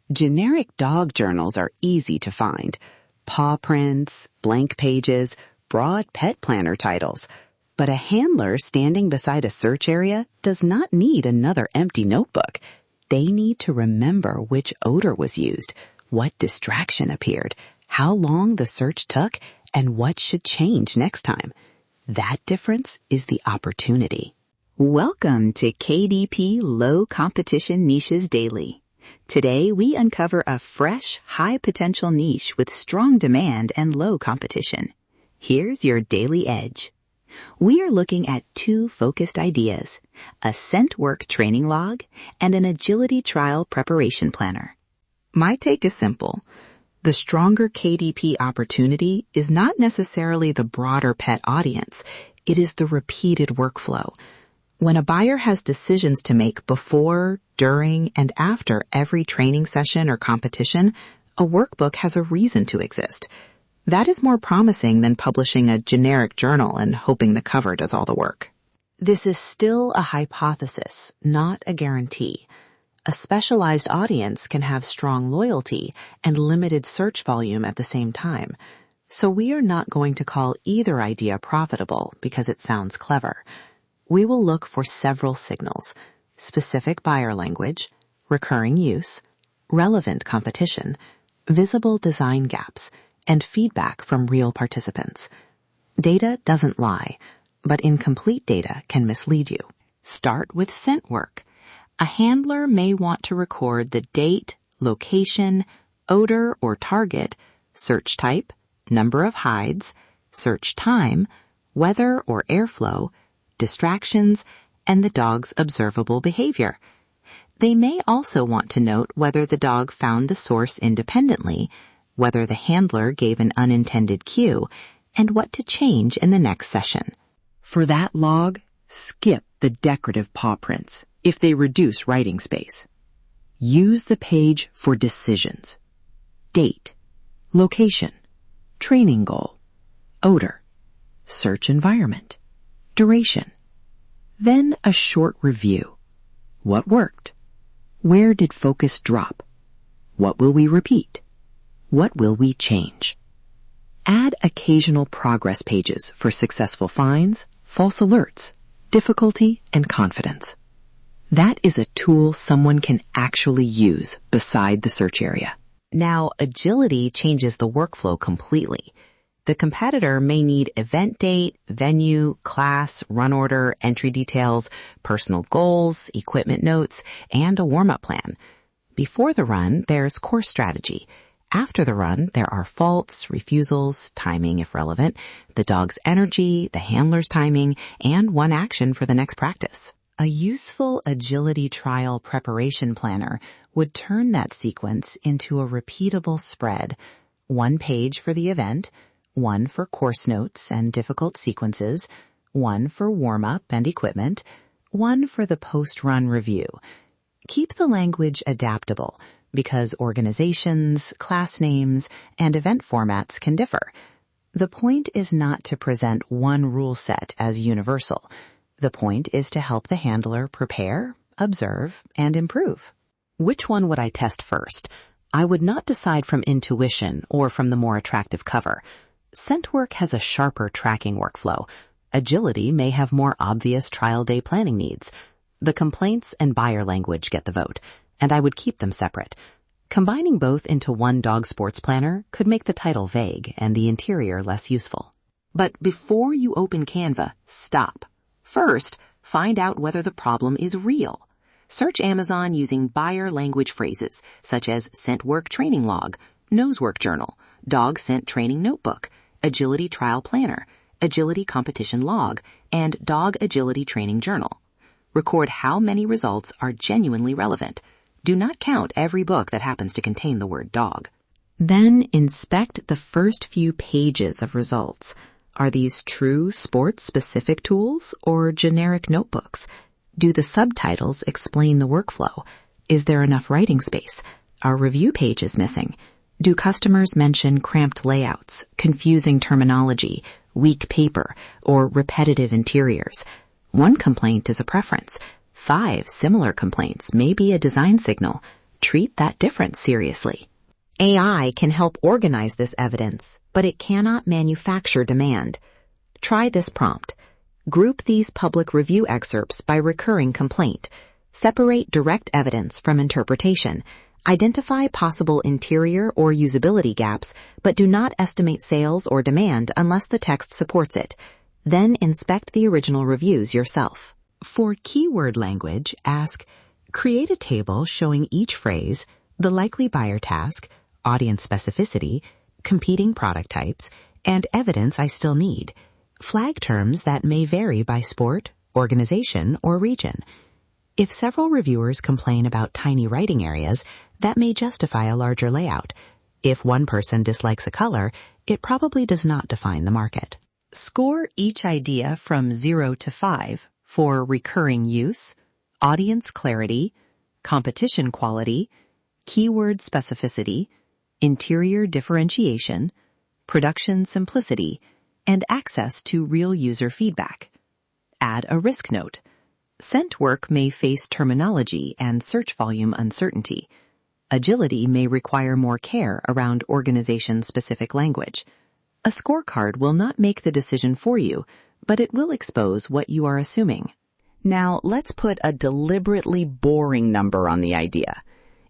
Generic dog journals are easy to find. Paw prints, blank pages, broad pet planner titles. But a handler standing beside a search area does not need another empty notebook. They need to remember which odor was used, what distraction appeared, how long the search took, and what should change next time. That difference is the opportunity. Welcome to KDP Low Competition Niches Daily. Today we uncover a fresh, high-potential niche with strong demand and low competition. Here's your daily edge. We are looking at two focused ideas, a scent work training log and an agility trial preparation planner. My take is simple. The stronger KDP opportunity is not necessarily the broader pet audience. It is the repeated workflow. When a buyer has decisions to make before, during, and after every training session or competition, a workbook has a reason to exist. That is more promising than publishing a generic journal and hoping the cover does all the work. This is still a hypothesis, not a guarantee. A specialized audience can have strong loyalty and limited search volume at the same time. So we are not going to call either idea profitable because it sounds clever. We will look for several signals: specific buyer language, recurring use, relevant competition, visible design gaps, and feedback from real participants. Data doesn't lie, but incomplete data can mislead you. Start with scent work. A handler may want to record the date, location, odor or target, search type, number of hides, search time, weather or airflow, distractions, and the dog's observable behavior. They may also want to note whether the dog found the source independently, whether the handler gave an unintended cue, and what to change in the next session. For that log, skip the decorative paw prints if they reduce writing space. Use the page for decisions: date, location, training goal, odor, search environment, duration. Then a short review. What worked? Where did focus drop? What will we repeat? What will we change? Add occasional progress pages for successful finds, false alerts, difficulty, and confidence. That is a tool someone can actually use beside the search area. Now, agility changes the workflow completely. The competitor may need event date, venue, class, run order, entry details, personal goals, equipment notes, and a warm-up plan. Before the run, there's course strategy. After the run, there are faults, refusals, timing if relevant, the dog's energy, the handler's timing, and one action for the next practice. A useful agility trial preparation planner would turn that sequence into a repeatable spread. One page for the event, one for course notes and difficult sequences, one for warm-up and equipment, one for the post-run review. Keep the language adaptable because organizations, class names, and event formats can differ. The point is not to present one rule set as universal. The point is to help the handler prepare, observe, and improve. Which one would I test first? I would not decide from intuition or from the more attractive cover. Scent work has a sharper tracking workflow. Agility may have more obvious trial day planning needs. The complaints and buyer language get the vote, and I would keep them separate. Combining both into one dog sports planner could make the title vague and the interior less useful. But before you open Canva, stop. First, find out whether the problem is real. Search Amazon using buyer language phrases such as scent work training log, nose work journal, dog scent training notebook, agility trial planner, agility competition log, and dog agility training journal. Record how many results are genuinely relevant. Do not count every book that happens to contain the word dog. Then inspect the first few pages of results. Are these true sports-specific tools or generic notebooks? Do the subtitles explain the workflow? Is there enough writing space? Are review pages missing? Do customers mention cramped layouts, confusing terminology, weak paper, or repetitive interiors? One complaint is a preference. 5 similar complaints may be a design signal. Treat that difference seriously. AI can help organize this evidence, but it cannot manufacture demand. Try this prompt. Group these public review excerpts by recurring complaint. Separate direct evidence from interpretation. Identify possible interior or usability gaps, but do not estimate sales or demand unless the text supports it. Then inspect the original reviews yourself. For keyword language, ask, create a table showing each phrase, the likely buyer task, audience specificity, competing product types, and evidence I still need. Flag terms that may vary by sport, organization, or region. If several reviewers complain about tiny writing areas, that may justify a larger layout. If one person dislikes a color, it probably does not define the market. Score each idea from 0 to 5 for recurring use, audience clarity, competition quality, keyword specificity, interior differentiation, production simplicity, and access to real user feedback. Add a risk note. Scent work may face terminology and search volume uncertainty. Agility may require more care around organization-specific language. A scorecard will not make the decision for you, but it will expose what you are assuming. Now, let's put a deliberately boring number on the idea.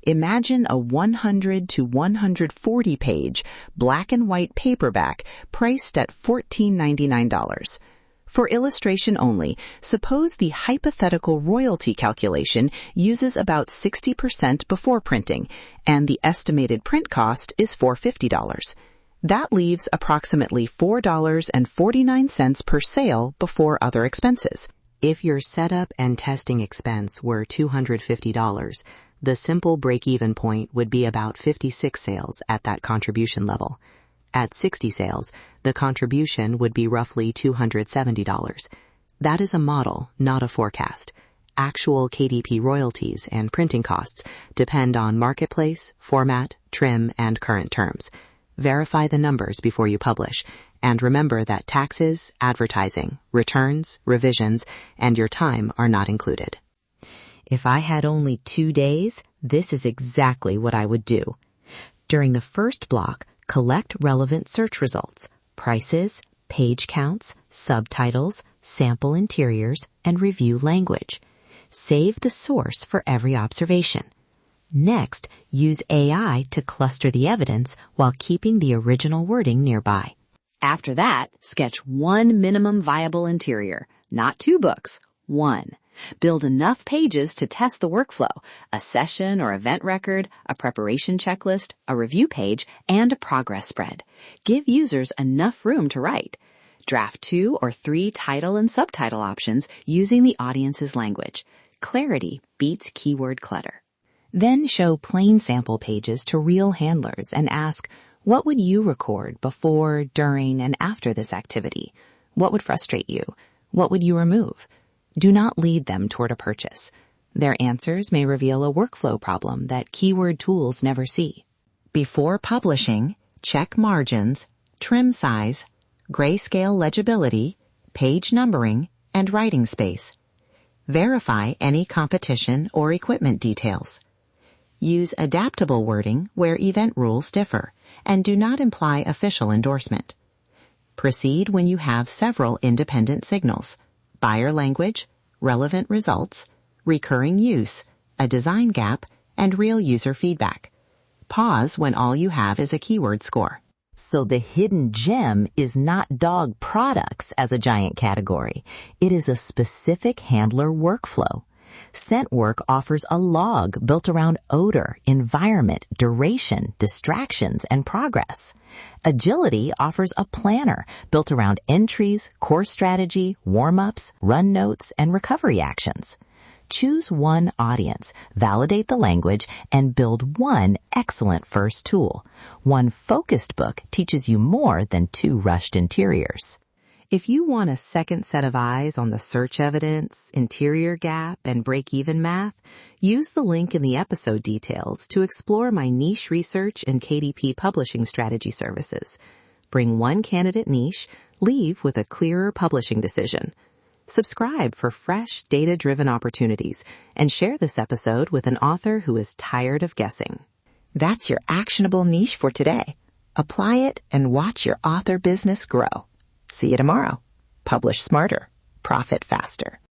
Imagine a 100 to 140 page black and white paperback priced at $14.99. For illustration only, suppose the hypothetical royalty calculation uses about 60% before printing, and the estimated print cost is $450. That leaves approximately $4.49 per sale before other expenses. If your setup and testing expense were $250, the simple break-even point would be about 56 sales at that contribution level. At 60 sales, the contribution would be roughly $270. That is a model, not a forecast. Actual KDP royalties and printing costs depend on marketplace, format, trim, and current terms. Verify the numbers before you publish, and remember that taxes, advertising, returns, revisions, and your time are not included. If I had only 2 days, this is exactly what I would do. During the first block, collect relevant search results, prices, page counts, subtitles, sample interiors, and review language. Save the source for every observation. Next, use AI to cluster the evidence while keeping the original wording nearby. After that, sketch one minimum viable interior, not 2 books, 1. Build enough pages to test the workflow, a session or event record, a preparation checklist, a review page, and a progress spread. Give users enough room to write. Draft 2 or 3 title and subtitle options using the audience's language. Clarity beats keyword clutter. Then show plain sample pages to real handlers and ask, what would you record before, during, and after this activity? What would frustrate you? What would you remove? Do not lead them toward a purchase. Their answers may reveal a workflow problem that keyword tools never see. Before publishing, check margins, trim size, grayscale legibility, page numbering, and writing space. Verify any competition or equipment details. Use adaptable wording where event rules differ, and do not imply official endorsement. Proceed when you have several independent signals: buyer language, relevant results, recurring use, a design gap, and real user feedback. Pause when all you have is a keyword score. So the hidden gem is not dog products as a giant category. It is a specific handler workflow. ScentWork offers a log built around odor, environment, duration, distractions, and progress. Agility offers a planner built around entries, course strategy, warm-ups, run notes, and recovery actions. Choose one audience, validate the language, and build one excellent first tool. One focused book teaches you more than 2 rushed interiors. If you want a second set of eyes on the search evidence, interior gap, and break-even math, use the link in the episode details to explore my niche research and KDP publishing strategy services. Bring one candidate niche, leave with a clearer publishing decision. Subscribe for fresh, data-driven opportunities and share this episode with an author who is tired of guessing. That's your actionable niche for today. Apply it and watch your author business grow. See you tomorrow. Publish smarter, profit faster.